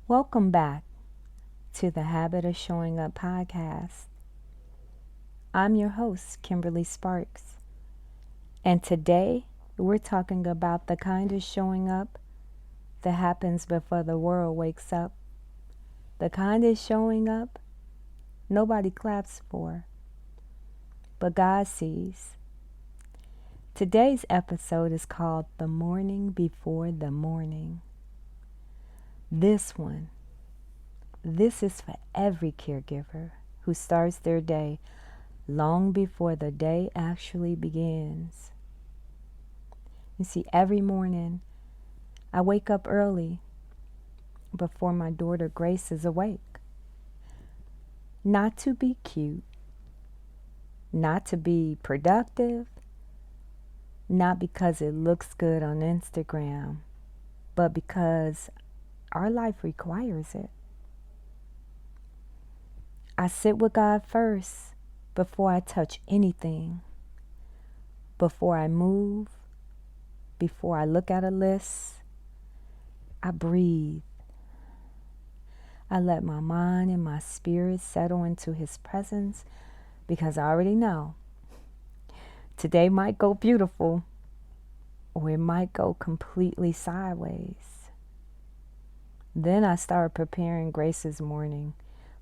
Welcome back to the Habit of Showing Up podcast. I'm your host, Kimberly Sparks, and today we're talking about the kind of showing up that happens before the world wakes up, the kind of showing up nobody claps for, but God sees. Today's episode is called The Morning Before the Morning. This is for every caregiver who starts their day long before the day actually begins. You see, every morning I wake up early before my daughter Grace is awake. Not to be cute, not to be productive, not because it looks good on Instagram, but because our life requires it. I sit with God first before I touch anything, before I move, before I look at a list. I breathe. I let my mind and my spirit settle into His presence because I already know today might go beautiful or it might go completely sideways. Then I start preparing Grace's morning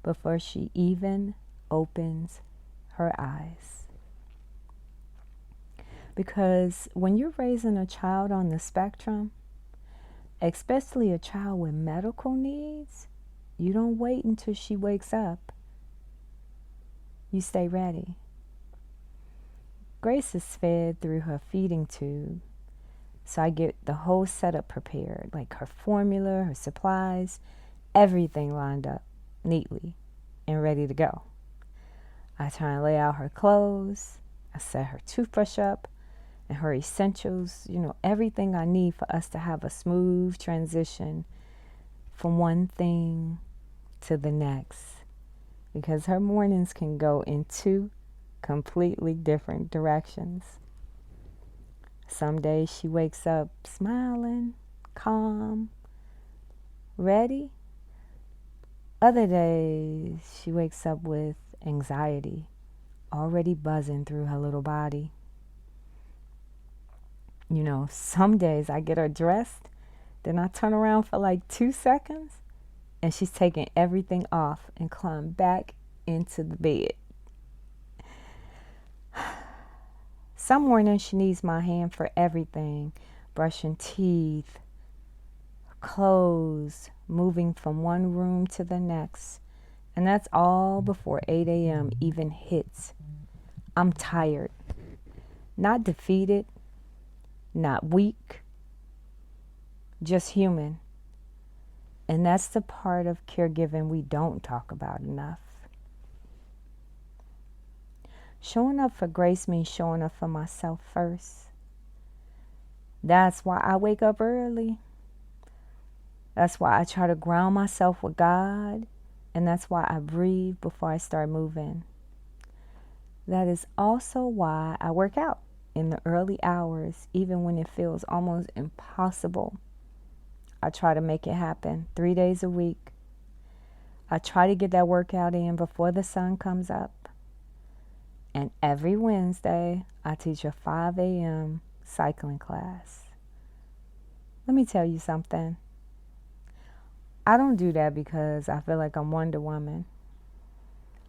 before she even opens her eyes. Because when you're raising a child on the spectrum, especially a child with medical needs, you don't wait until she wakes up. You stay ready. Grace is fed through her feeding tube, so I get the whole setup prepared, like her formula, her supplies, everything lined up neatly and ready to go. I try and lay out her clothes. I set her toothbrush up and her essentials, everything I need for us to have a smooth transition from one thing to the next. Because her mornings can go in two completely different directions. Some days she wakes up smiling, calm, ready. Other days she wakes up with anxiety already buzzing through her little body. Some days I get her dressed, then I turn around for like 2 seconds and she's taking everything off and climb back into the bed. Some mornings she needs my hand for everything, brushing teeth, clothes, moving from one room to the next. And that's all before 8 a.m. even hits. I'm tired, not defeated, not weak, just human. And that's the part of caregiving we don't talk about enough. Showing up for Grace means showing up for myself first. That's why I wake up early. That's why I try to ground myself with God. And that's why I breathe before I start moving. That is also why I work out in the early hours, even when it feels almost impossible. I try to make it happen 3 days a week. I try to get that workout in before the sun comes up. And every Wednesday, I teach a 5 a.m. cycling class. Let me tell you something. I don't do that because I feel like I'm Wonder Woman.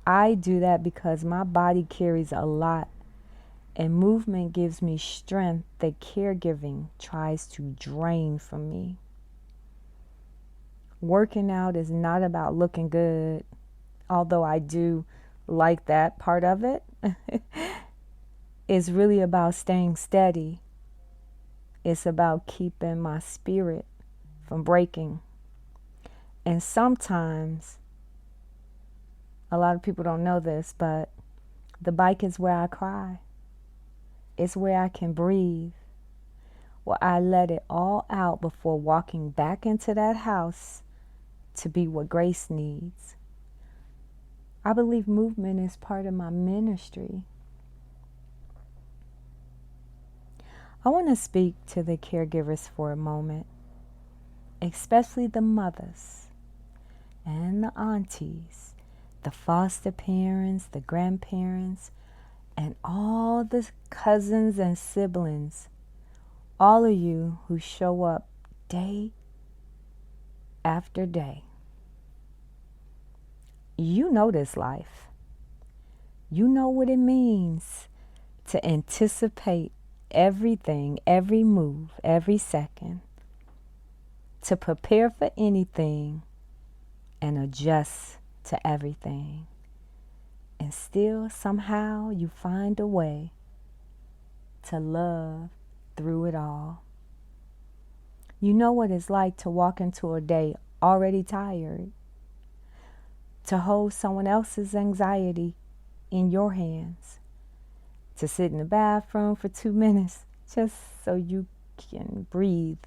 I do that because my body carries a lot, and movement gives me strength that caregiving tries to drain from me. Working out is not about looking good, although I do like that part of it. It's really about staying steady. It's about keeping my spirit from breaking. And sometimes, a lot of people don't know this, but the bike is where I cry. It's where I can breathe, where I let it all out before walking back into that house to be what Grace needs. I believe movement is part of my ministry. I want to speak to the caregivers for a moment, especially the mothers. and the aunties, the foster parents, the grandparents, and all the cousins and siblings, all of you who show up day after day. You know this life. You know what it means to anticipate everything, every move, every second, to prepare for anything and adjust to everything. And still, somehow, you find a way to love through it all. You know what it's like to walk into a day already tired, to hold someone else's anxiety in your hands, to sit in the bathroom for 2 minutes just so you can breathe.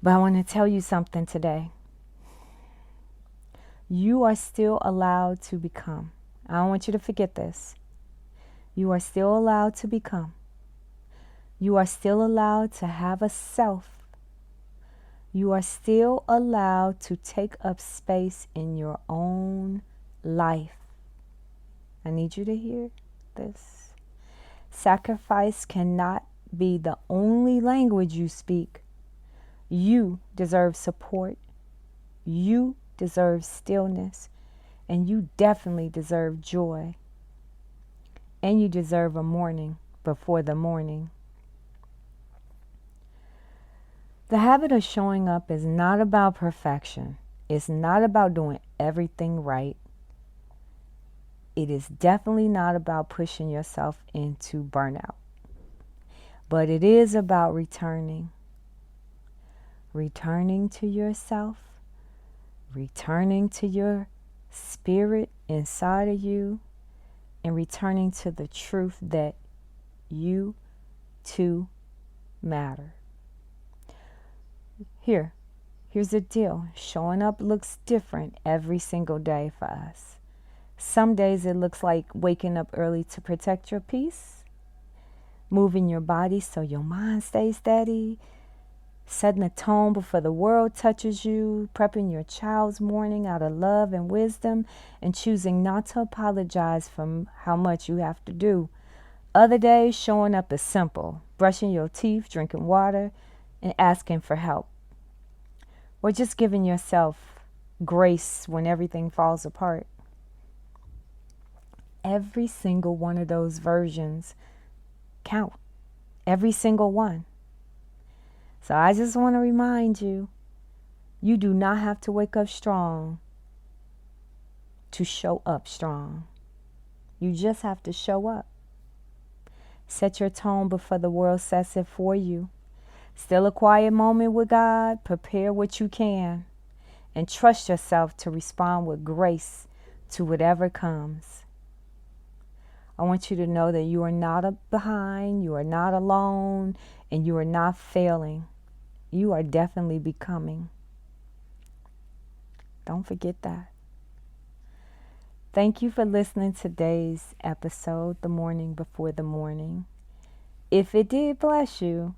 But I want to tell you something today. You are still allowed to become. I don't want you to forget this. You are still allowed to become. You are still allowed to have a self. You are still allowed to take up space in your own life. I need you to hear this. Sacrifice cannot be the only language you speak. You deserve support. You deserve stillness. And you definitely deserve joy. And you deserve a morning before the morning. The habit of showing up is not about perfection. It's not about doing everything right. It is definitely not about pushing yourself into burnout. But it is about returning. Returning to yourself. Returning to your spirit inside of you. And returning to the truth that you too matter. Here's the deal. Showing up looks different every single day for us. Some days it looks like waking up early to protect your peace, moving your body so your mind stays steady, setting a tone before the world touches you, prepping your child's morning out of love and wisdom, and choosing not to apologize for how much you have to do. Other days, showing up is simple, brushing your teeth, drinking water, and asking for help. Or just giving yourself grace when everything falls apart. Every single one of those versions count. Every single one. So I just want to remind you, you do not have to wake up strong to show up strong. You just have to show up. Set your tone before the world sets it for you. Still a quiet moment with God. Prepare what you can. And trust yourself to respond with grace to whatever comes. I want you to know that you are not behind, you are not alone, and you are not failing. You are definitely becoming. Don't forget that. Thank you for listening to today's episode, The Morning Before the Morning. If it did bless you,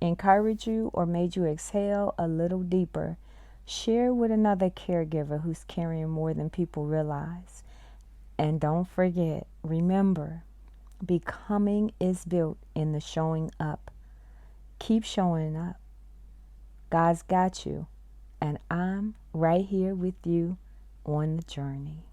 encourage you, or made you exhale a little deeper, share with another caregiver who's carrying more than people realize. And don't forget, remember, becoming is built in the showing up. Keep showing up. God's got you, and I'm right here with you on the journey.